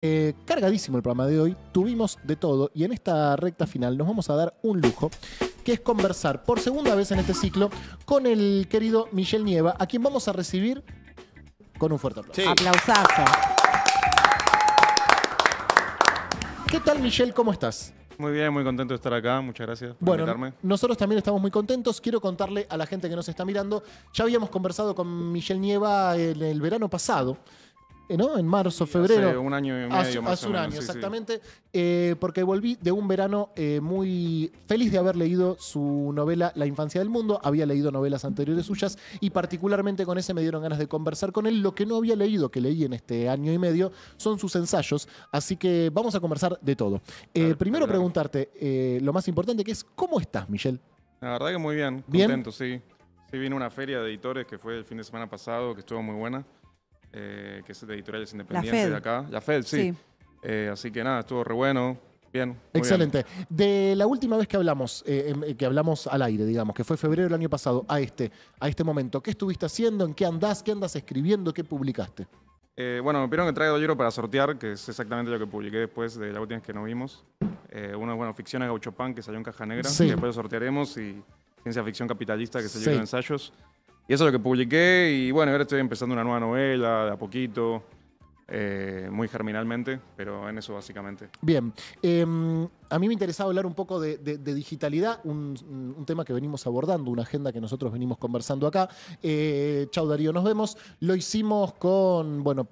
Cargadísimo el programa de hoy, tuvimos de todo y en esta recta final nos vamos a dar un lujo, que es conversar por segunda vez en este ciclo con el querido Michel Nieva, a quien vamos a recibir con un fuerte aplauso. Sí. Aplausazo. ¿Qué tal, Michel? ¿Cómo estás? Muy bien, muy contento de estar acá. Muchas gracias por Bueno, invitarme. nosotros también estamos muy contentos. Quiero contarle a la gente que nos está mirando, ya habíamos conversado con Michel Nieva en el verano pasado, ¿no? En marzo, febrero. Hace un año y medio más Hace o un menos, año, sí, sí. exactamente. Porque volví de un verano muy feliz de haber leído su novela La infancia del mundo. Había leído novelas anteriores suyas y particularmente con ese me dieron ganas de conversar con él. Lo que no había leído, que leí en este año y medio, son sus ensayos. Así que vamos a conversar de todo. Claro, Primero claro. preguntarte lo más importante, que es ¿cómo estás, Michel? La verdad que muy bien, ¿Bien? contento, sí. Sí, vino una feria de editores que fue el fin de semana pasado, que estuvo muy buena, que es de editoriales independientes FED. de acá. La FED, sí. Así que nada, estuvo re bueno, bien. Muy Excelente. De la última vez que hablamos al aire, digamos, que fue febrero del año pasado, a este momento, ¿qué estuviste haciendo? ¿En qué andás? ¿Qué andas escribiendo? ¿Qué publicaste? Bueno, me pidieron que traiga 2 libros para sortear, que es exactamente lo que publiqué después de la última vez que nos vimos. Uno es, bueno, Ficciones Gaucho Pan, que salió en caja negra, Sí. y después lo sortearemos, y Ciencia Ficción Capitalista, que es el libro Sí. de ensayos. Y eso es lo que publiqué, y bueno, ahora estoy empezando una nueva novela, de a poquito, muy germinalmente, pero en eso básicamente. Bien. A mí me interesaba hablar un poco de digitalidad, un tema que venimos abordando, una agenda que nosotros venimos conversando acá. Chau, Darío, nos vemos. Lo hicimos con, bueno,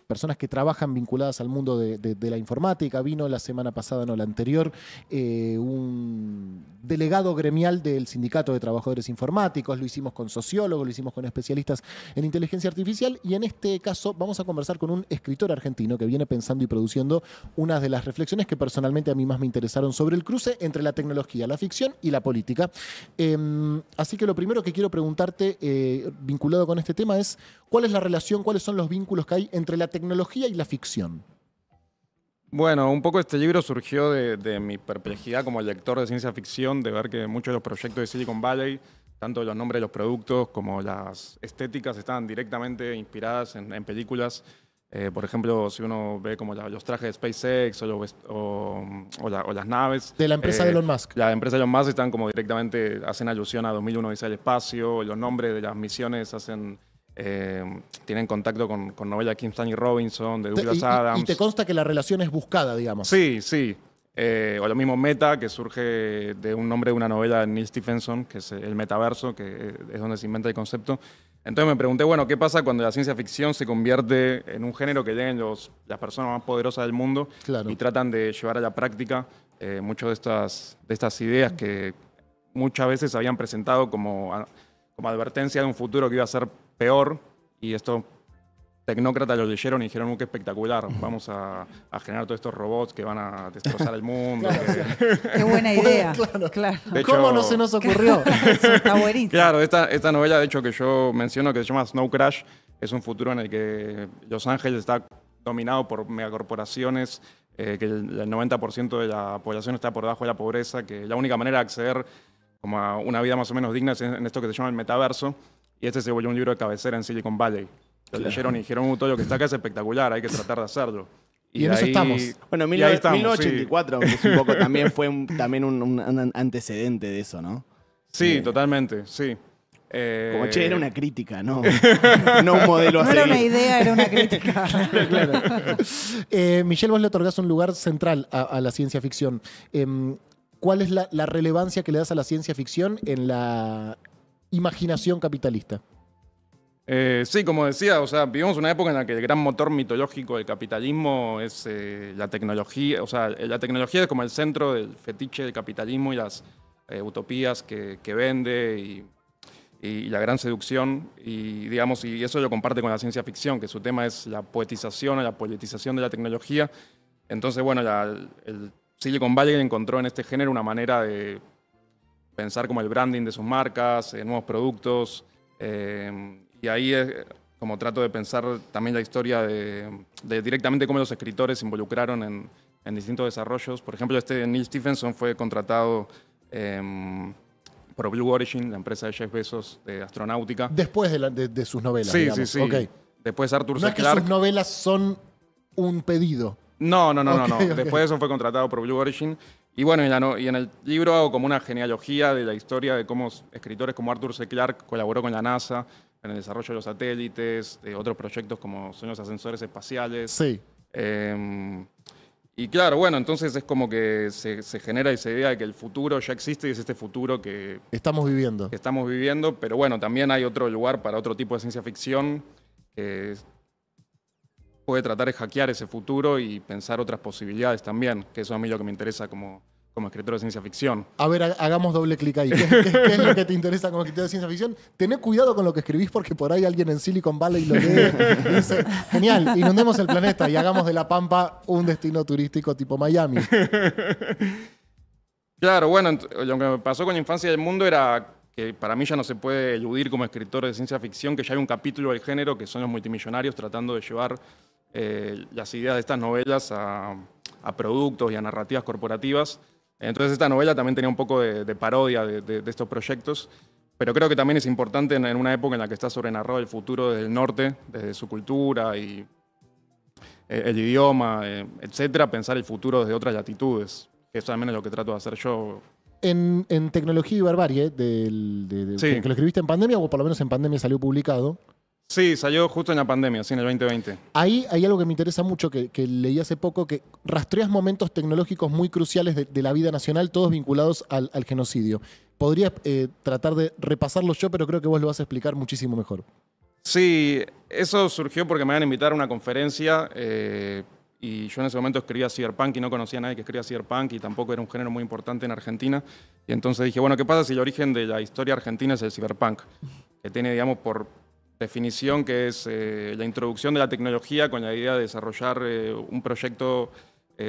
personas que trabajan vinculadas al mundo de la informática. Vino la semana pasada, no la anterior, un delegado gremial del Sindicato de Trabajadores Informáticos. Lo hicimos con sociólogos, lo hicimos con especialistas en inteligencia artificial y en este caso vamos a conversar con un escritor argentino que viene pensando y produciendo unas de las reflexiones que personalmente a mí más me interesaron sobre el cruce entre la tecnología, la ficción y la política. Así que lo primero que quiero preguntarte vinculado con este tema es ¿cuál es la relación, cuáles son los vínculos que hay entre la tecnología y la ficción? Bueno, un poco este libro surgió de mi perplejidad como lector de ciencia ficción, de ver que muchos de los proyectos de Silicon Valley, tanto los nombres de los productos como las estéticas, estaban directamente inspiradas en películas. Por ejemplo, si uno ve como los trajes de SpaceX o las naves. De la empresa de Elon Musk. La empresa de Elon Musk están como directamente, hacen alusión a 2001 Odisea del Espacio, los nombres de las misiones tienen contacto con novelas de Kim Stanley Robinson, de Douglas Adams. Y te consta que la relación es buscada, digamos. Sí, sí. O lo mismo Meta, que surge de un nombre de una novela de Neil Stephenson, que es el metaverso, que es donde se inventa el concepto. Entonces me pregunté, bueno, ¿qué pasa cuando la ciencia ficción se convierte en un género que leen las personas más poderosas del mundo Claro. y tratan de llevar a la práctica muchas de estas ideas que muchas veces habían presentado como advertencia de un futuro que iba a ser peor, y estos tecnócratas lo leyeron y dijeron, qué espectacular, vamos a generar todos estos robots que van a destrozar el mundo. Qué buena idea. Claro. De hecho- ¿Cómo no se nos ocurrió? Eso está buenísimo. Claro, esta novela, de hecho, que yo menciono, que se llama Snow Crash, es un futuro en el que Los Ángeles está dominado por megacorporaciones, que el 90% de la población está por debajo de la pobreza, que la única manera de acceder como a una vida más o menos digna es en esto que se llama el metaverso, y este se volvió un libro de cabecera en Silicon Valley. Lo leyeron y dijeron, todo lo que está acá es espectacular, hay que tratar de hacerlo. Y en eso estamos. Bueno, y ahí estamos, 1984 es un poco, también fue un antecedente de eso, ¿no? Sí, totalmente, sí. Como, che, era una crítica, ¿no? No un modelo a No era seguir. una idea, era una crítica. Michel, vos le otorgás un lugar central a la ciencia ficción. ¿Cuál es la relevancia que le das a la ciencia ficción en la imaginación capitalista? Sí, como decía, o sea, vivimos una época en la que el gran motor mitológico del capitalismo es la tecnología. O sea, la tecnología es como el centro del fetiche del capitalismo y las utopías que vende y la gran seducción. Y, digamos, y eso lo comparte con la ciencia ficción, que su tema es la poetización o la politización de la tecnología. Entonces, bueno, el Silicon Valley encontró en este género una manera de pensar como el branding de sus marcas, nuevos productos. Y ahí como trato de pensar también la historia de directamente cómo los escritores se involucraron en distintos desarrollos. Por ejemplo, Neil Stephenson fue contratado por Blue Origin, la empresa de Jeff Bezos de astronáutica. Después de sus novelas, Sí, digamos. sí, sí. Ok. Después Arthur No C. es que Clarke. sus novelas son un pedido. No. Ok. Después de eso fue contratado por Blue Origin. Y bueno, y en el libro hago como una genealogía de la historia de cómo escritores como Arthur C. Clarke colaboró con la NASA en el desarrollo de los satélites, de otros proyectos como son los ascensores espaciales. Sí. Y claro, bueno, entonces es como que se genera esa idea de que el futuro ya existe y es este futuro que Estamos viviendo. estamos viviendo, pero bueno, también hay otro lugar para otro tipo de ciencia ficción que puede tratar de hackear ese futuro y pensar otras posibilidades también, que eso a mí es lo que me interesa como escritor de ciencia ficción. A ver, hagamos doble clic ahí. ¿Qué es lo que te interesa como escritor de ciencia ficción? Tené cuidado con lo que escribís porque por ahí alguien en Silicon Valley lo lee y dice, genial, inundemos el planeta y hagamos de La Pampa un destino turístico tipo Miami. Claro, bueno, lo que me pasó con la infancia del mundo era que para mí ya no se puede eludir como escritor de ciencia ficción, que ya hay un capítulo del género que son los multimillonarios tratando de llevar las ideas de estas novelas a productos y a narrativas corporativas. Entonces esta novela también tenía un poco de parodia de estos proyectos, pero creo que también es importante en una época en la que está sobrenarrado el futuro desde el norte, desde su cultura y el idioma, etcétera, pensar el futuro desde otras latitudes, que eso también es lo que trato de hacer yo. En Tecnología y Barbarie, Sí. que lo escribiste en pandemia, o por lo menos en pandemia salió publicado, Sí, salió justo en la pandemia, sí, en el 2020. ahí hay algo que me interesa mucho, que leí hace poco, que rastreas momentos tecnológicos muy cruciales de la vida nacional, todos vinculados al genocidio. Podría tratar de repasarlos yo, pero creo que vos lo vas a explicar muchísimo mejor. Sí, eso surgió porque me iban a invitar a una conferencia y yo en ese momento escribía cyberpunk y no conocía a nadie que escribía cyberpunk y tampoco era un género muy importante en Argentina. Y entonces dije, bueno, ¿qué pasa si el origen de la historia argentina es el cyberpunk? Que tiene, digamos, por definición que es la introducción de la tecnología con la idea de desarrollar un proyecto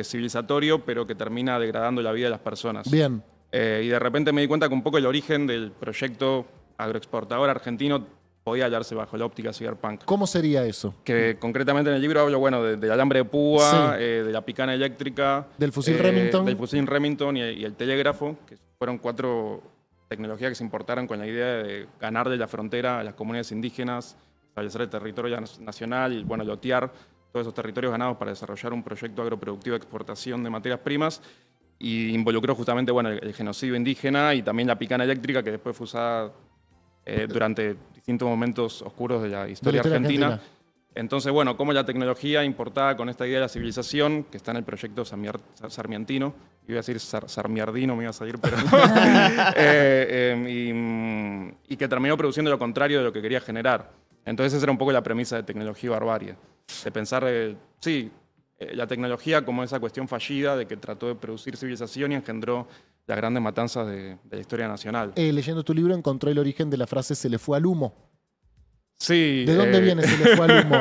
civilizatorio, pero que termina degradando la vida de las personas. Bien. Y de repente me di cuenta que un poco el origen del proyecto agroexportador argentino podía hallarse bajo la óptica cyberpunk. ¿Cómo sería eso? Que concretamente en el libro hablo, bueno, del alambre de púa, Sí. de la picana eléctrica, Del fusil Remington. del fusil Remington y el telégrafo, que fueron 4 tecnologías que se importaron con la idea de ganarle la frontera a las comunidades indígenas, establecer el territorio nacional y, bueno, lotear todos esos territorios ganados para desarrollar un proyecto agroproductivo de exportación de materias primas. Y involucró justamente, bueno, el genocidio indígena y también la picana eléctrica, que después fue usada durante distintos momentos oscuros de la historia argentina. Entonces, bueno, cómo la tecnología importada con esta idea de la civilización, que está en el proyecto sarmientino, iba a decir sarmiardino, me iba a salir, pero... y que terminó produciendo lo contrario de lo que quería generar. Entonces esa era un poco la premisa de Tecnología y Barbarie. De pensar, la tecnología como esa cuestión fallida de que trató de producir civilización y engendró las grandes matanzas de la historia nacional. Leyendo tu libro encontré el origen de la frase "se le fue al humo". Sí. ¿De dónde viene "se le fue al humo"?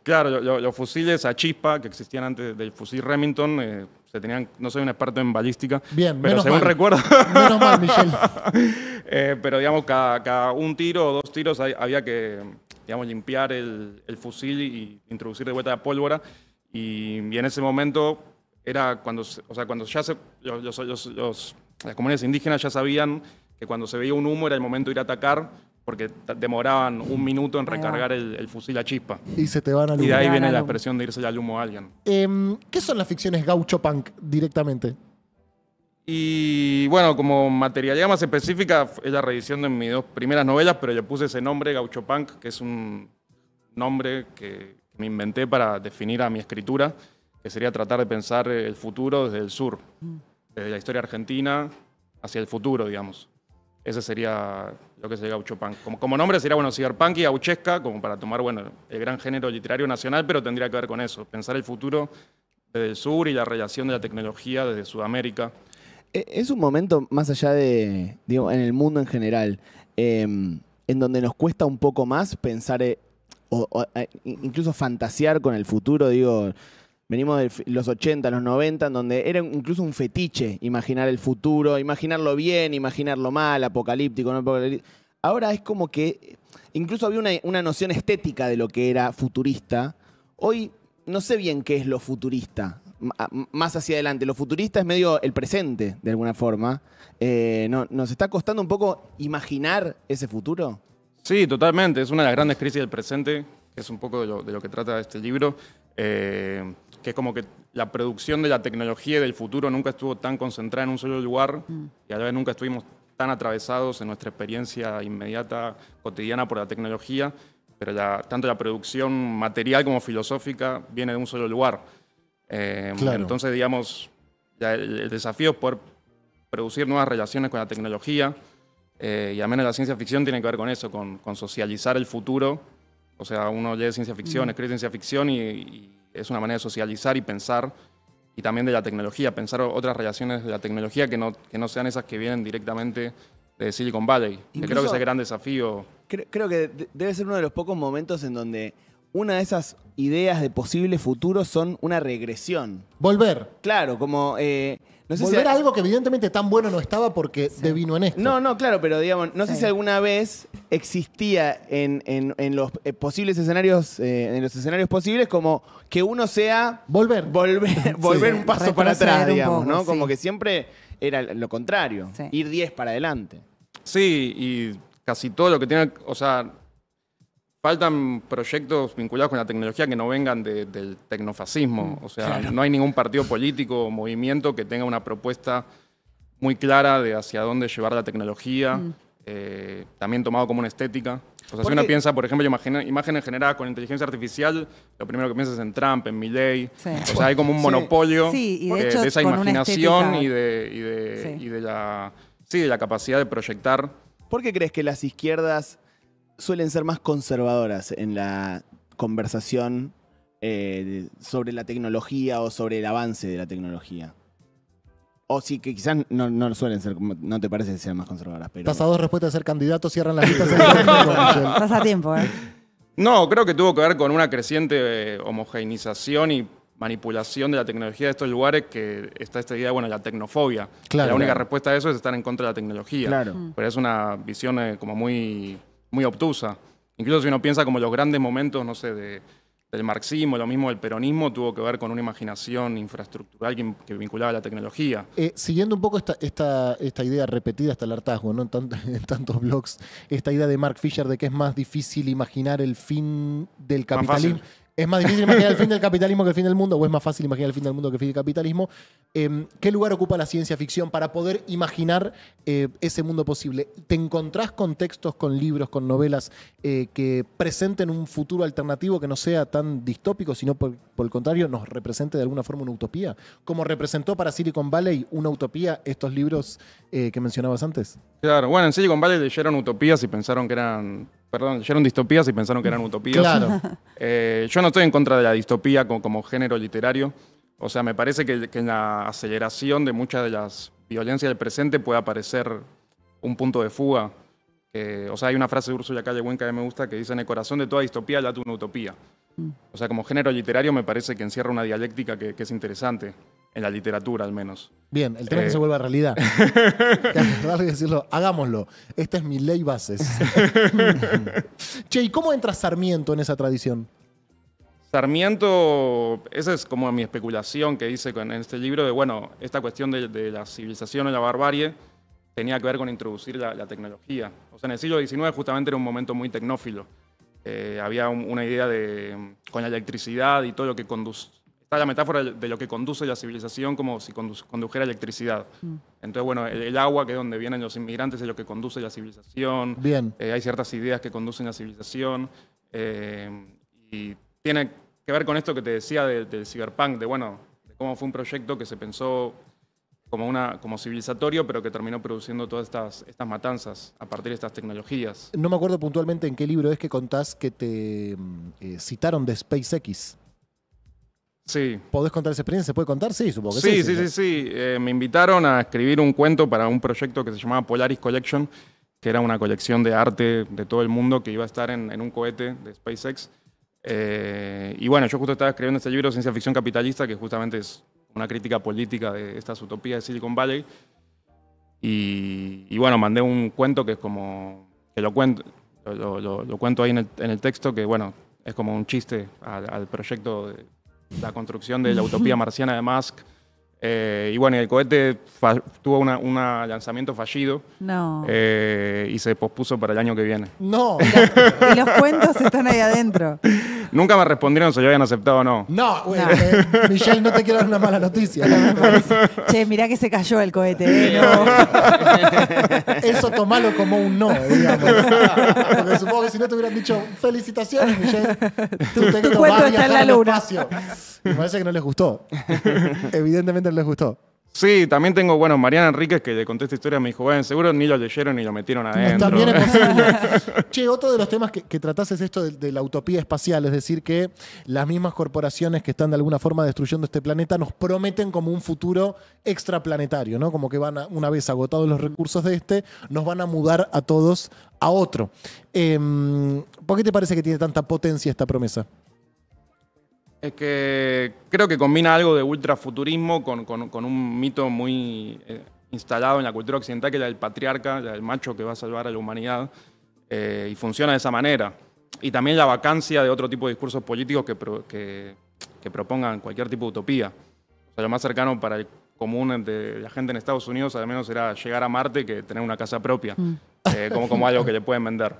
Claro, los fusiles a chispa que existían antes del fusil Remington, se tenían, no soy un experto en balística, Bien, pero menos según mal. recuerdo, Menos mal, Michelle. pero digamos, cada un tiro o 2 tiros había que, digamos, limpiar el fusil y introducir de vuelta la pólvora. Y en ese momento era cuando ya las comunidades indígenas ya sabían que cuando se veía un humo era el momento de ir a atacar, porque demoraban 1 minuto en recargar el fusil a chispa. Y se te van al Y de humo. ahí Van viene al la humo. expresión de irse al humo a alguien. ¿Qué son las ficciones gaucho punk directamente? Y bueno, como materialidad más específica, es la reedición de mis 2 primeras novelas, pero le puse ese nombre, Gaucho Punk, que es un nombre que me inventé para definir a mi escritura, que sería tratar de pensar el futuro desde el sur, desde la historia argentina hacia el futuro, digamos. Ese sería lo que es el Gaucho Punk. Como nombre sería, bueno, cyberpunk y gauchesca, como para tomar, bueno, el gran género literario nacional, pero tendría que ver con eso, pensar el futuro desde el sur y la relación de la tecnología desde Sudamérica. Es un momento más allá de, digo, en el mundo en general, en donde nos cuesta un poco más pensar incluso fantasear con el futuro. Digo, venimos de los 80, los 90, en donde era incluso un fetiche imaginar el futuro, imaginarlo bien, imaginarlo mal, apocalíptico, no apocalíptico. Ahora es como que incluso había una noción estética de lo que era futurista. Hoy no sé bien qué es lo futurista. Más hacia adelante. Lo futurista es medio el presente, de alguna forma. ¿Nos está costando un poco imaginar ese futuro? Sí, totalmente. Es una de las grandes crisis del presente, que es un poco de lo que trata este libro. que es como que la producción de la tecnología y del futuro nunca estuvo tan concentrada en un solo lugar y a la vez nunca estuvimos tan atravesados en nuestra experiencia inmediata, cotidiana por la tecnología, pero tanto la producción material como filosófica viene de un solo lugar. Claro. Entonces, digamos, el desafío es poder producir nuevas relaciones con la tecnología y al menos la ciencia ficción tiene que ver con eso, con socializar el futuro. O sea, uno lee ciencia ficción, escribe ciencia ficción y es una manera de socializar y pensar, y también de la tecnología, pensar otras relaciones de la tecnología que no sean esas que vienen directamente de Silicon Valley. Que creo que es el gran desafío. Creo que debe ser uno de los pocos momentos en donde una de esas ideas de posible futuro son una regresión. Volver. Claro, como... no sé Volver si a algo que evidentemente tan bueno no estaba porque devino en esto. No, claro, pero digamos, no sé si alguna vez existía en los posibles escenarios, en los escenarios posibles, como que uno sea Volver. volver un paso para retroceder atrás, un digamos, poco, ¿no? sí. Como que siempre era lo contrario, Sí. ir 10 para adelante. Sí, y casi todo lo que tiene, o sea, faltan proyectos vinculados con la tecnología que no vengan del tecnofascismo. O sea, no hay ningún partido político o movimiento que tenga una propuesta muy clara de hacia dónde llevar la tecnología, también tomado como una estética. O sea, si uno piensa, por ejemplo, imágenes generadas con inteligencia artificial, lo primero que piensas es en Trump, en Milley. Sí. O sea, hay como un monopolio Sí, y de hecho, de esa con una imaginación estética. y de la capacidad de proyectar. ¿Por qué crees que las izquierdas suelen ser más conservadoras en la conversación sobre la tecnología o sobre el avance de la tecnología? O sí, que quizás no suelen ser, no te parece que sean más conservadoras, pero... Estás a 2 respuestas de ser candidato, cierran las listas. Michelle. Estás a tiempo, ¿eh? No, creo que tuvo que ver con una creciente homogeneización y manipulación de la tecnología de estos lugares, que está esta idea, bueno, la tecnofobia. Claro, La única claro. respuesta a eso es estar en contra de la tecnología. Claro. Pero es una visión como muy obtusa. Incluso si uno piensa como los grandes momentos, no sé, del marxismo, lo mismo del peronismo, tuvo que ver con una imaginación infraestructural que vinculaba a la tecnología. Siguiendo un poco esta idea repetida hasta el hartazgo, ¿no? En tantos blogs, esta idea de Mark Fisher de que es más difícil imaginar el fin del capitalismo. fácil. ¿Es más difícil imaginar el fin del capitalismo que el fin del mundo? ¿O es más fácil imaginar el fin del mundo que el fin del capitalismo? ¿Qué lugar ocupa la ciencia ficción para poder imaginar ese mundo posible? ¿Te encontrás con textos, con libros, con novelas que presenten un futuro alternativo que no sea tan distópico, sino por el contrario nos represente de alguna forma una utopía? ¿Como representó para Silicon Valley una utopía estos libros que mencionabas antes? Claro, bueno, en Silicon Valley leyeron utopías y pensaron que eran... Perdón, leyeron distopías y pensaron que eran utopías. Claro. Yo no estoy en contra de la distopía como género literario. O sea, me parece que en la aceleración de muchas de las violencias del presente puede aparecer un punto de fuga. O sea, hay una frase de Ursula K. Le Guin que me gusta que dice: en el corazón de toda distopía late una utopía. O sea, como género literario me parece que encierra una dialéctica que es interesante, en la literatura al menos. Bien, el tema es que se vuelva realidad. Darle y decirlo, hagámoslo. Esta es mi ley bases. Che, ¿y cómo entra Sarmiento en esa tradición? Sarmiento, esa es como mi especulación que hice en este libro, de bueno, esta cuestión de la civilización o la barbarie tenía que ver con introducir la tecnología. O sea, en el siglo XIX justamente era un momento muy tecnófilo. Había una idea con la electricidad y todo lo que conduce. Está la metáfora de lo que conduce la civilización como si condujera electricidad. Entonces, bueno, el agua, que es donde vienen los inmigrantes, es lo que conduce la civilización. Bien. Hay ciertas ideas que conducen la civilización. Y tiene que ver con esto que te decía del cyberpunk, de cómo fue un proyecto que se pensó como civilizatorio, pero que terminó produciendo todas estas matanzas a partir de estas tecnologías. No me acuerdo puntualmente en qué libro es que contás que te citaron de SpaceX. Sí. ¿Podés contar esa experiencia? ¿Se puede contar? Sí, supongo que sí. Sí. Me invitaron a escribir un cuento para un proyecto que se llamaba Polaris Collection, que era una colección de arte de todo el mundo que iba a estar en un cohete de SpaceX. Y bueno, yo justo estaba escribiendo este libro, Ciencia Ficción Capitalista, que justamente es una crítica política de estas utopías de Silicon Valley. Y bueno, mandé un cuento que es como... que lo cuento ahí en el texto, que bueno, es como un chiste al proyecto de la construcción de la utopía marciana de Musk. Y bueno, el cohete tuvo un lanzamiento fallido. No. Y se pospuso para el año que viene. No. Y los cuentos están ahí adentro. Nunca me respondieron si yo habían aceptado o no. No, güey, No. Michelle, no te quiero dar una mala noticia. Che, mirá que se cayó el cohete, ¿no? Eso tomalo como un no, digamos. Porque supongo que si no te hubieran dicho felicitaciones, Michelle, Tu cuento está en la luna. Espacio. Me parece que no les gustó. Evidentemente no les gustó. Sí, también tengo, bueno, Mariana Enríquez, que le conté esta historia, me dijo, bueno, seguro ni lo leyeron ni lo metieron adentro. También es posible. Che, otro de los temas que tratás es esto de la utopía espacial, es decir, que las mismas corporaciones que están de alguna forma destruyendo este planeta nos prometen como un futuro extraplanetario, ¿no? Como que una vez agotados los recursos de este, nos van a mudar a todos a otro. ¿Por qué te parece que tiene tanta potencia esta promesa? Es que creo que combina algo de ultrafuturismo con un mito muy instalado en la cultura occidental, que es la del patriarca, la del macho que va a salvar a la humanidad, y funciona de esa manera. Y también la vacancia de otro tipo de discursos políticos que propongan cualquier tipo de utopía. O sea, lo más cercano para el común de la gente en Estados Unidos, al menos, era llegar a Marte que tener una casa propia, como algo que le pueden vender.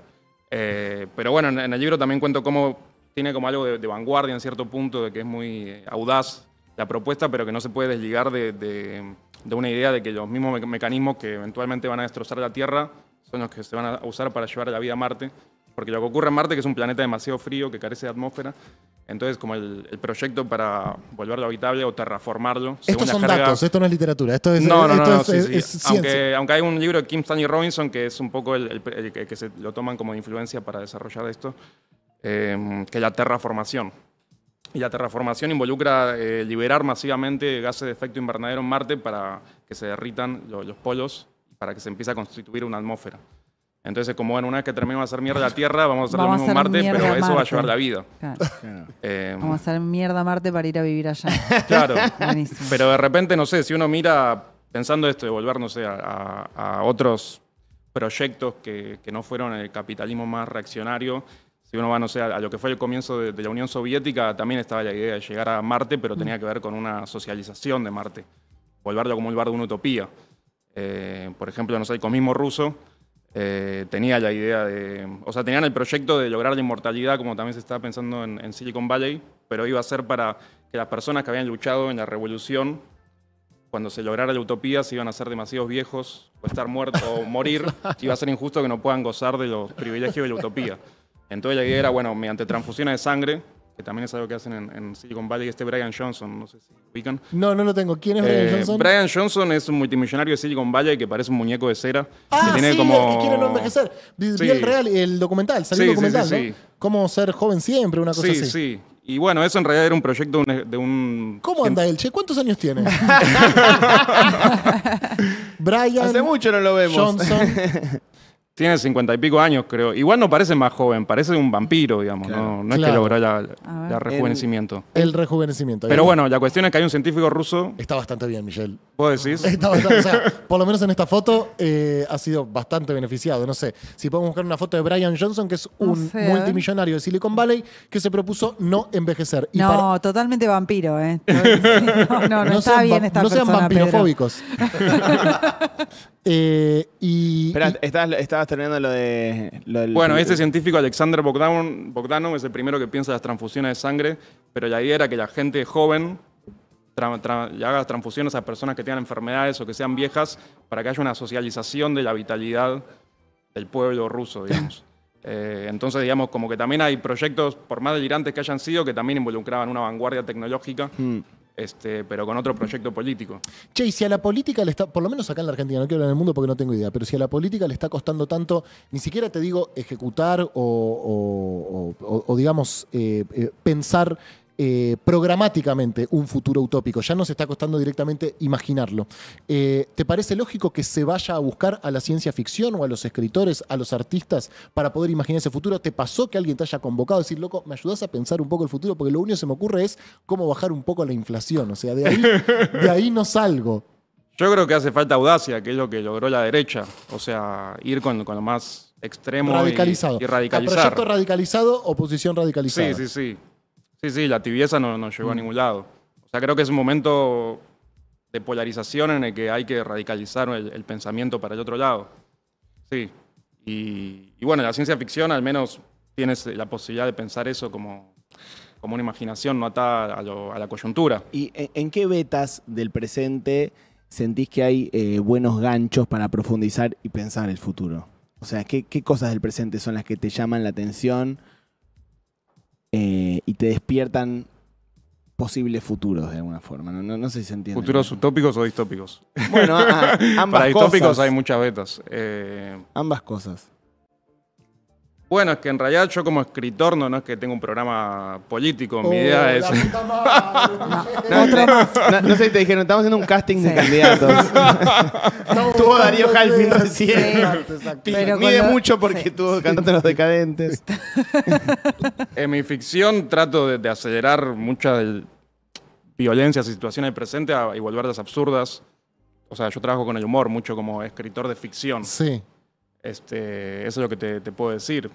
Pero bueno, en el libro también cuento cómo tiene como algo de vanguardia en cierto punto, de que es muy audaz la propuesta, pero que no se puede desligar de una idea de que los mismos mecanismos que eventualmente van a destrozar la Tierra son los que se van a usar para llevar la vida a Marte. Porque lo que ocurre en Marte, que es un planeta demasiado frío, que carece de atmósfera, entonces como el proyecto para volverlo habitable o terraformarlo. Estos son datos, esto no es literatura, esto es, No, es ciencia. Aunque hay un libro de Kim Stanley Robinson que es un poco el que se lo toman como influencia para desarrollar esto, que es la terraformación. Y la terraformación involucra liberar masivamente gases de efecto invernadero en Marte para que se derritan los polos, para que se empiece a constituir una atmósfera. Entonces, como bueno, una vez que terminemos de hacer mierda a la Tierra, vamos a hacer lo mismo en Marte, pero eso va a llevar la vida. Claro. Eh, Vamos a hacer mierda a Marte para ir a vivir allá. Claro. Buenísimo. Pero de repente, no sé, si uno mira, pensando esto de volver, no sé, a otros proyectos que no fueron el capitalismo más reaccionario, si uno va, no sé, a lo que fue el comienzo de la Unión Soviética, también estaba la idea de llegar a Marte, pero tenía que ver con una socialización de Marte, volverlo como un lugar de una utopía. Por ejemplo, no sé, el comunismo ruso tenía la idea o sea, tenían el proyecto de lograr la inmortalidad, como también se estaba pensando en Silicon Valley, pero iba a ser para que las personas que habían luchado en la revolución, cuando se lograra la utopía, se iban a ser demasiados viejos, o estar muertos, o morir, iba a ser injusto que no puedan gozar de los privilegios de la utopía. Entonces la idea era, bueno, mediante transfusiones de sangre, que también es algo que hacen en Silicon Valley, Brian Johnson, no sé si lo ubican. No lo tengo. ¿Quién es Brian Johnson? Brian Johnson es un multimillonario de Silicon Valley que parece un muñeco de cera. Ah, que tiene sí, como... el que quiere no envejecer. Vi Sí. el documental, salió Sí, el documental, sí, sí, ¿no? sí. Cómo ser joven siempre, una cosa Sí, así. sí. Y bueno, eso en realidad era un proyecto de un... ¿Cómo anda él, che? ¿Cuántos años tiene? Brian Hace mucho no lo vemos. Johnson. Tiene 50 y pico años, creo. Igual no parece más joven, parece un vampiro, digamos. Claro. No es Claro. que logró A ver. la rejuvenecimiento. El rejuvenecimiento. Pero bueno, la cuestión es que hay un científico ruso, Está bastante bien, Michelle. ¿vos decís? O sea, por lo menos en esta foto ha sido bastante beneficiado. No sé, si podemos buscar una foto de Brian Johnson, que es un sé, a ver. multimillonario de Silicon Valley que se propuso no envejecer. Y No, totalmente vampiro, ¿eh? No no está sean bien va- esta no sean persona, Pedro. vampirofóbicos. Espera, estabas terminando lo del... Bueno, este científico, Alexander Bogdanov, es el primero que piensa las transfusiones de sangre, pero la idea era que la gente joven le haga transfusiones a personas que tengan enfermedades o que sean viejas para que haya una socialización de la vitalidad del pueblo ruso, digamos. Entonces, digamos, como que también hay proyectos, por más delirantes que hayan sido, que también involucraban una vanguardia tecnológica, pero con otro proyecto político. Che, y si a la política le está, por lo menos acá en la Argentina, no quiero hablar en el mundo porque no tengo idea, pero si a la política le está costando tanto, ni siquiera te digo ejecutar o digamos, pensar programáticamente un futuro utópico, ya nos está costando directamente imaginarlo. ¿Te parece lógico que se vaya a buscar a la ciencia ficción o a los escritores, a los artistas para poder imaginar ese futuro? ¿Te pasó que alguien te haya convocado a decir, loco, ¿me ayudás a pensar un poco el futuro? Porque lo único que se me ocurre es cómo bajar un poco la inflación. O sea, de ahí no salgo. Yo creo que hace falta audacia, que es lo que logró la derecha. O sea, ir con lo más extremo Radicalizado. y radicalizar. Proyecto radicalizado, oposición radicalizada. Sí, la tibieza no llegó a ningún lado. O sea, creo que es un momento de polarización en el que hay que radicalizar el pensamiento para el otro lado. Sí. Y bueno, la ciencia ficción al menos tienes la posibilidad de pensar eso como como una imaginación no atada a la coyuntura. ¿Y en qué vetas del presente sentís que hay buenos ganchos para profundizar y pensar el futuro? O sea, ¿qué cosas del presente son las que te llaman la atención y te despiertan posibles futuros de alguna forma? No sé si se entiende. ¿Futuros utópicos o distópicos? Bueno, ambas Para distópicos cosas. hay muchas vetas. Ambas cosas. Bueno, es que en realidad yo como escritor no es que tenga un programa político. Mi idea es... Otro más. No sé si te dijeron, estamos haciendo un casting de Sí. candidatos. Tuvo Darío Halfin recién. Exacto, exacto. Pero Mide con lo- mucho porque sí, tuvo cantando Los Decadentes. En mi ficción trato de acelerar muchas violencias y situaciones del presente y volverlas absurdas. O sea, yo trabajo con el humor mucho como escritor de ficción. Sí. Eso es lo que te puedo decir.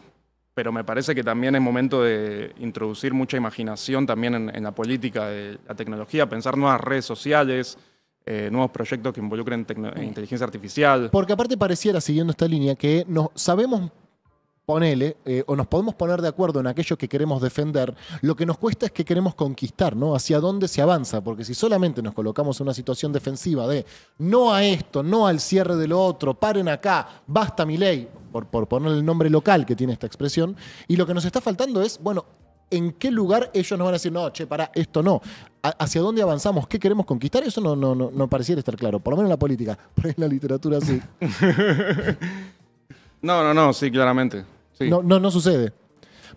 Pero me parece que también es momento de introducir mucha imaginación también en la política de la tecnología, pensar nuevas redes sociales, nuevos proyectos que involucren inteligencia artificial. Porque aparte pareciera, siguiendo esta línea, que nos sabemos, ponele, o nos podemos poner de acuerdo en aquello que queremos defender, lo que nos cuesta es que queremos conquistar, ¿no? Hacia dónde se avanza, porque si solamente nos colocamos en una situación defensiva de no a esto, no al cierre de lo otro, paren acá, basta mi ley, por poner el nombre local que tiene esta expresión, y lo que nos está faltando es, bueno, ¿en qué lugar ellos nos van a decir, no, che, pará, esto no? ¿Hacia dónde avanzamos? ¿Qué queremos conquistar? Eso no pareciera estar claro, por lo menos en la política, pero en la literatura sí. No, sí, claramente. Sí. No sucede.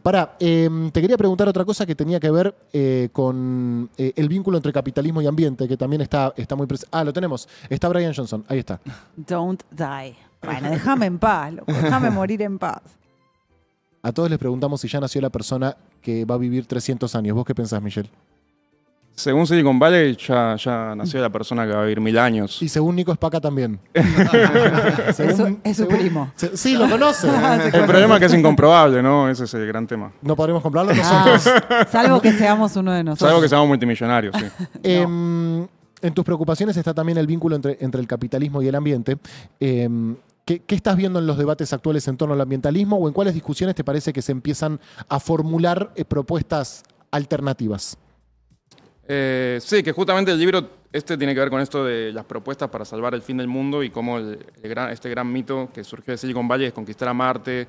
Pará, te quería preguntar otra cosa que tenía que ver con el vínculo entre capitalismo y ambiente, que también está muy presente. Ah, lo tenemos. Está Brian Johnson, ahí está. Don't die. Bueno, déjame en paz, loco, déjame morir en paz. A todos les preguntamos si ya nació la persona que va a vivir 300 años. ¿Vos qué pensás, Michelle? Según Silicon Valley, ya nació la persona que va a vivir 1000 años. Y según Nico Spaca también. Es su primo. Sí, lo conoce. El problema es que es incomprobable, ¿no? Ese es el gran tema. No podremos comprarlo nosotros. Salvo que seamos uno de nosotros. Salvo que seamos multimillonarios, sí. En tus preocupaciones está también el vínculo entre el capitalismo y el ambiente. ¿Qué estás viendo en los debates actuales en torno al ambientalismo o en cuáles discusiones te parece que se empiezan a formular propuestas alternativas? Sí, que justamente el libro tiene que ver con esto de las propuestas para salvar el fin del mundo y cómo este gran mito que surgió de Silicon Valley es conquistar a Marte,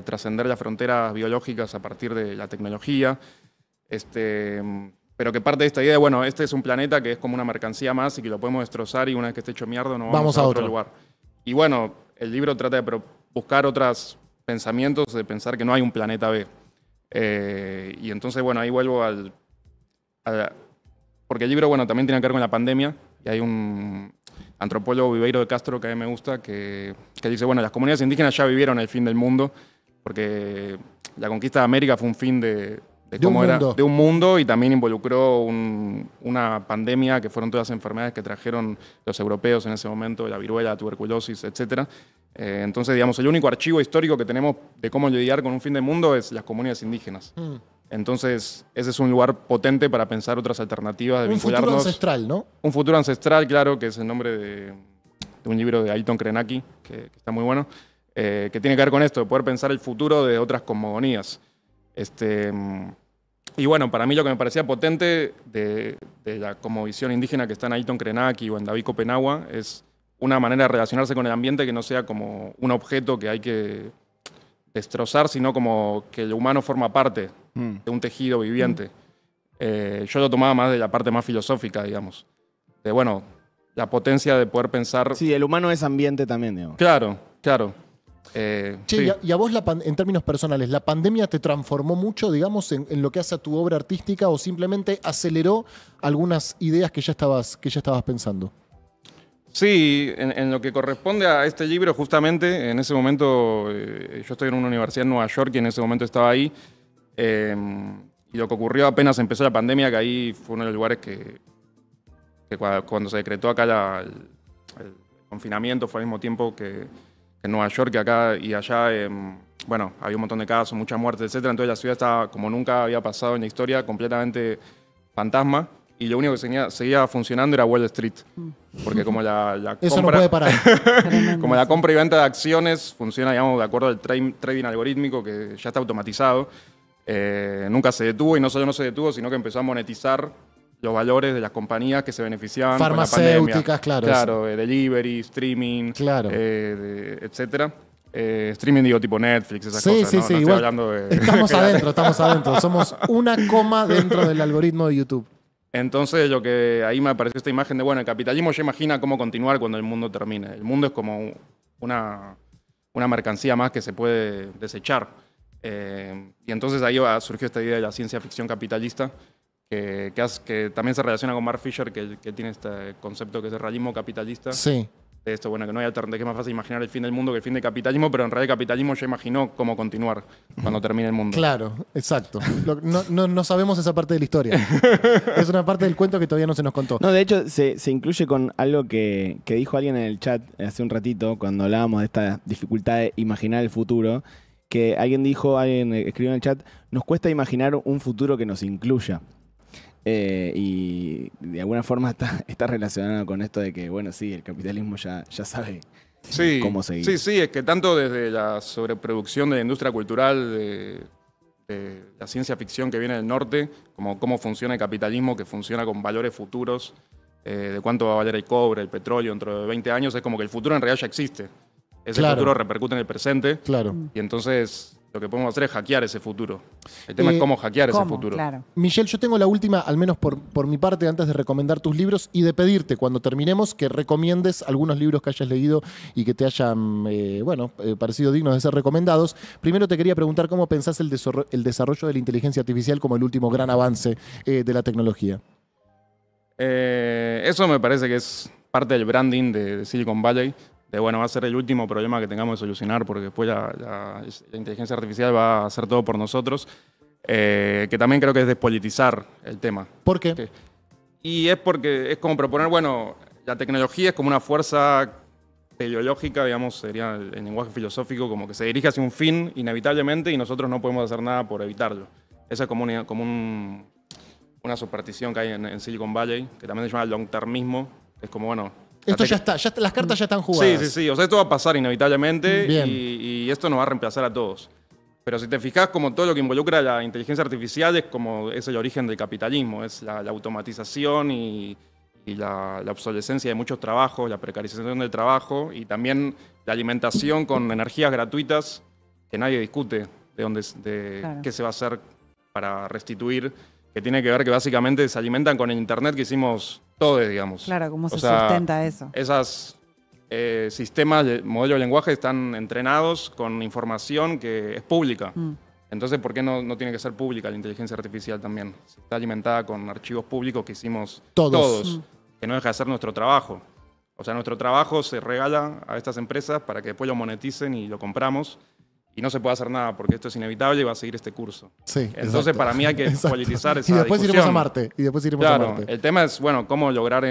trascender las fronteras biológicas a partir de la tecnología. Pero que parte de esta idea de, bueno, este es un planeta que es como una mercancía más y que lo podemos destrozar y una vez que esté hecho mierda no vamos a otro lugar. Y bueno, el libro trata de buscar otros pensamientos, de pensar que no hay un planeta B. Y entonces, bueno, ahí vuelvo porque el libro, bueno, también tiene que ver con la pandemia y hay un antropólogo, Viveiro de Castro, que a mí me gusta, que dice, bueno, las comunidades indígenas ya vivieron el fin del mundo porque la conquista de América fue un fin de un mundo y también involucró una pandemia que fueron todas las enfermedades que trajeron los europeos en ese momento, la viruela, la tuberculosis, etc. Entonces, digamos, el único archivo histórico que tenemos de cómo lidiar con un fin del mundo es las comunidades indígenas. Entonces, ese es un lugar potente para pensar otras alternativas de vincularnos. Un futuro ancestral, ¿no? Un futuro ancestral, claro, que es el nombre de un libro de Ailton Krenak, que está muy bueno, que tiene que ver con esto, de poder pensar el futuro de otras cosmogonías. Y bueno, para mí lo que me parecía potente de la cosmovisión indígena que está en Ailton Krenak o en David Copenagua es una manera de relacionarse con el ambiente que no sea como un objeto que hay que destrozar, sino como que el humano forma parte de un tejido viviente. Yo lo tomaba más de la parte más filosófica, digamos. De, bueno, la potencia de poder pensar... Sí, el humano es ambiente también, digamos. Claro. Che, Sí. y a vos, en términos personales, ¿la pandemia te transformó mucho, digamos, en lo que hace a tu obra artística o simplemente aceleró algunas ideas que ya estabas pensando? Sí, en lo que corresponde a este libro, justamente, en ese momento, yo estoy en una universidad en Nueva York y en ese momento estaba ahí, y lo que ocurrió apenas empezó la pandemia, que ahí fue uno de los lugares que cuando se decretó acá el confinamiento, fue al mismo tiempo que en Nueva York, que acá y allá, bueno, había un montón de casos, muchas muertes, etc. Entonces la ciudad estaba, como nunca había pasado en la historia, completamente fantasma. Y lo único que seguía funcionando era Wall Street. Porque como la Eso compra, no puede parar. como la compra y venta de acciones funciona, digamos, de acuerdo al trading algorítmico que ya está automatizado, nunca se detuvo, y no solo no se detuvo, sino que empezó a monetizar los valores de las compañías que se beneficiaban con la pandemia. Farmacéuticas, claro. Claro, delivery, streaming, Claro. etcétera. Streaming, digo, tipo Netflix, esas Sí, cosas, sí, ¿no? sí, No estoy igual. hablando de... Estamos adentro. Somos una coma dentro del algoritmo de YouTube. Entonces, lo que ahí me apareció esta imagen de, bueno, el capitalismo ya imagina cómo continuar cuando el mundo termine. El mundo es como una mercancía más que se puede desechar. Y entonces ahí surgió esta idea de la ciencia ficción capitalista, que también se relaciona con Mark Fisher, que tiene este concepto que es el realismo capitalista. Sí. De esto, bueno, que no hay alternativa, que es más fácil imaginar el fin del mundo que el fin del capitalismo, pero en realidad el capitalismo ya imaginó cómo continuar cuando termine el mundo. Claro, exacto. No sabemos esa parte de la historia. Es una parte del cuento que todavía no se nos contó. No, de hecho, se incluye con algo que dijo alguien en el chat hace un ratito, cuando hablábamos de esta dificultad de imaginar el futuro, que alguien escribió en el chat, nos cuesta imaginar un futuro que nos incluya. Y de alguna forma está relacionado con esto de que, bueno, sí, el capitalismo ya sabe Sí, cómo seguir. sí, es que tanto desde la sobreproducción de la industria cultural, de la ciencia ficción que viene del norte, como cómo funciona el capitalismo, que funciona con valores futuros, de cuánto va a valer el cobre, el petróleo dentro de 20 años, es como que el futuro en realidad ya existe. Ese Claro. futuro repercute en el presente, Claro. y entonces lo que podemos hacer es hackear ese futuro. El tema es cómo hackear ese ¿Cómo? futuro. Claro. Michelle, yo tengo la última, al menos por mi parte, antes de recomendar tus libros y de pedirte, cuando terminemos, que recomiendes algunos libros que hayas leído y que te hayan parecido dignos de ser recomendados. Primero te quería preguntar cómo pensás el desarrollo de la inteligencia artificial como el último gran avance de la tecnología. Eso me parece que es parte del branding de Silicon Valley, de bueno, va a ser el último problema que tengamos que solucionar porque después la inteligencia artificial va a hacer todo por nosotros, que también creo que es despolitizar el tema. ¿Por qué? Sí. Y es porque es como proponer, bueno, la tecnología es como una fuerza teleológica, digamos, sería el lenguaje filosófico, como que se dirige hacia un fin inevitablemente y nosotros no podemos hacer nada por evitarlo. Esa es como una superstición que hay en Silicon Valley, que también se llama long-termismo, es como, bueno... Esto ya está, las cartas ya están jugadas. Sí. O sea, esto va a pasar inevitablemente Bien. y esto nos va a reemplazar a todos. Pero si te fijas, como todo lo que involucra la inteligencia artificial es el origen del capitalismo, es la automatización y la obsolescencia de muchos trabajos, la precarización del trabajo y también la alimentación con energías gratuitas que nadie discute Claro. qué se va a hacer para restituir, que tiene que ver que básicamente se alimentan con el internet que hicimos todos, digamos. Claro, ¿cómo se O sea, sustenta eso? Esos sistemas de modelo de lenguaje están entrenados con información que es pública. Entonces, ¿por qué no tiene que ser pública la inteligencia artificial también? Si está alimentada con archivos públicos que hicimos todos, que no deja de ser nuestro trabajo. O sea, nuestro trabajo se regala a estas empresas para que después lo moneticen y lo compramos. Y no se puede hacer nada porque esto es inevitable y va a seguir este curso. Sí, Entonces, exacto. para mí hay que politizar esa Y después discusión. iremos a Marte. Claro, el tema es, bueno, cómo lograr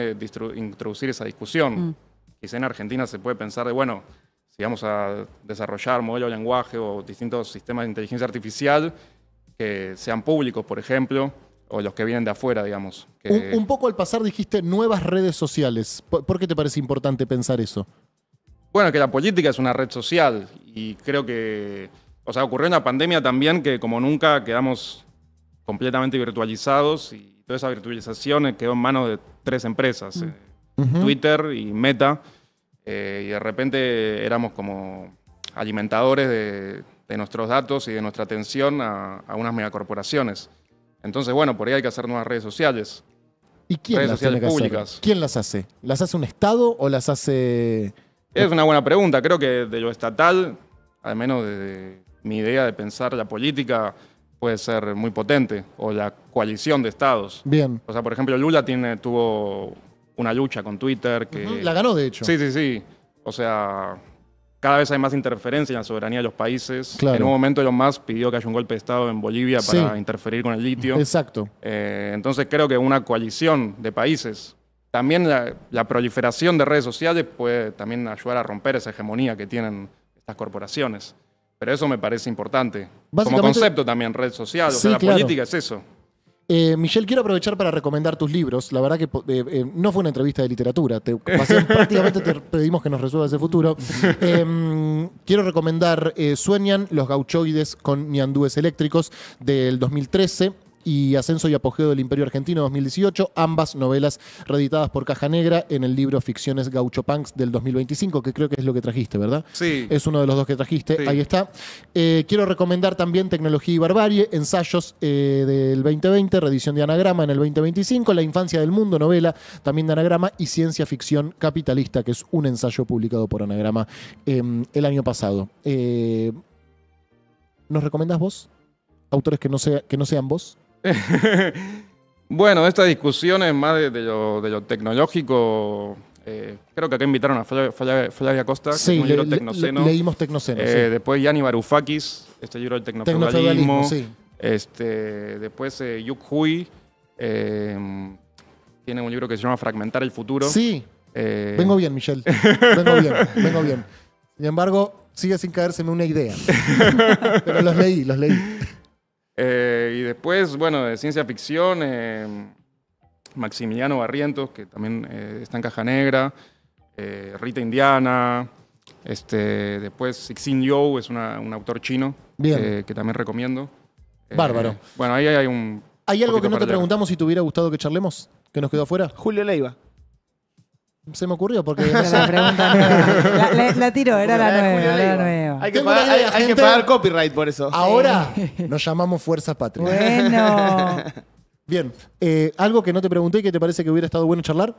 introducir esa discusión. Quizá en Argentina se puede pensar de, bueno, si vamos a desarrollar modelos de lenguaje o distintos sistemas de inteligencia artificial que sean públicos, por ejemplo, o los que vienen de afuera, digamos. Un poco al pasar dijiste nuevas redes sociales. ¿Por qué te parece importante pensar eso? Bueno, que la política es una red social y creo que, o sea, ocurrió en la pandemia también que como nunca quedamos completamente virtualizados y toda esa virtualización quedó en manos de 3 empresas, Twitter y Meta, y de repente éramos como alimentadores de nuestros datos y de nuestra atención a unas megacorporaciones. Entonces, bueno, por ahí hay que hacer nuevas redes sociales. ¿Y quién Redes las tiene sociales que hacer? públicas. ¿Quién las hace? ¿Las hace un Estado o las hace...? Es una buena pregunta. Creo que de lo estatal, al menos de mi idea de pensar la política, puede ser muy potente. O la coalición de estados. Bien. O sea, por ejemplo, Lula tuvo una lucha con Twitter que... La ganó, de hecho. Sí. O sea, cada vez hay más interferencia en la soberanía de los países. Claro. En un momento Elon Musk pidió que haya un golpe de Estado en Bolivia para Sí. interferir con el litio. Exacto. Entonces creo que una coalición de países, también la proliferación de redes sociales puede también ayudar a romper esa hegemonía que tienen estas corporaciones. Pero eso me parece importante. Como Básicamente- concepto también, red social. O Sí, sea, la claro. política es eso. Michelle, quiero aprovechar para recomendar tus libros. La verdad que no fue una entrevista de literatura. Prácticamente te pedimos que nos resuelvas el futuro. Quiero recomendar Sueñan los gauchoides con ñandúes eléctricos del 2013 y Ascenso y Apogeo del Imperio Argentino 2018, ambas novelas reeditadas por Caja Negra en el libro Ficciones Gauchopunks del 2025, que creo que es lo que trajiste, ¿verdad? Sí. Es uno de los dos que trajiste, Sí. ahí está. Quiero recomendar también Tecnología y Barbarie, ensayos del 2020, reedición de Anagrama en el 2025, La Infancia del Mundo, novela también de Anagrama, y Ciencia Ficción Capitalista, que es un ensayo publicado por Anagrama el año pasado. ¿Nos recomendás vos? Autores que no sean vos. Bueno, esta discusión es más de lo tecnológico. Creo que acá invitaron a Flavia Costa, que Sí, es un libro Tecnoceno. leímos Tecnoceno. Sí. Después Yanni Varoufakis, este libro del Tecnofeudalismo, tecnofeudalismo. sí. Después Yuk Hui, tiene un libro que se llama Fragmentar el futuro. Sí, Eh, vengo bien, Michelle. Vengo bien. Sin embargo, sigue sin caérseme una idea. Pero los leí. y después, bueno, de ciencia ficción, Maximiliano Barrientos, que también está en Caja Negra, Rita Indiana, después Cixin Liu, es un autor chino, Bien. que también recomiendo. Bárbaro. Bueno, ahí hay un... ¿Hay algo poquito que no te para leer. preguntamos si te hubiera gustado que charlemos? ¿Que nos quedó afuera? Julio Leiva. Se me ocurrió porque... Era la pregunta nueva. La tiró, era la Julio nueva. Era la Leiva. nueva. Hay que Tengo una pagar, idea, hay que gente. pagar copyright por eso. Ahora nos llamamos Fuerza Patria. Bueno. Bien. ¿Algo que no te pregunté y que te parece que hubiera estado bueno charlar?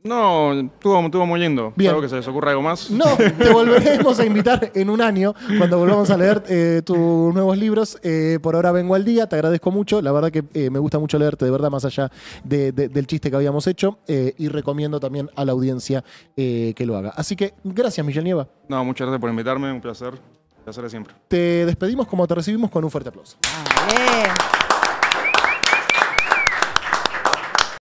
No, estuvo muy lindo. Bien. Espero que se les ocurra algo más. No, te volveremos a invitar en un año cuando volvamos a leer tus nuevos libros. Por ahora vengo al día, te agradezco mucho. La verdad que me gusta mucho leerte, de verdad, más allá del chiste que habíamos hecho. Y recomiendo también a la audiencia que lo haga. Así que gracias, Michelle Nieva. No, muchas gracias por invitarme, un placer. Placer de siempre. Te despedimos como te recibimos con un fuerte aplauso. Bien.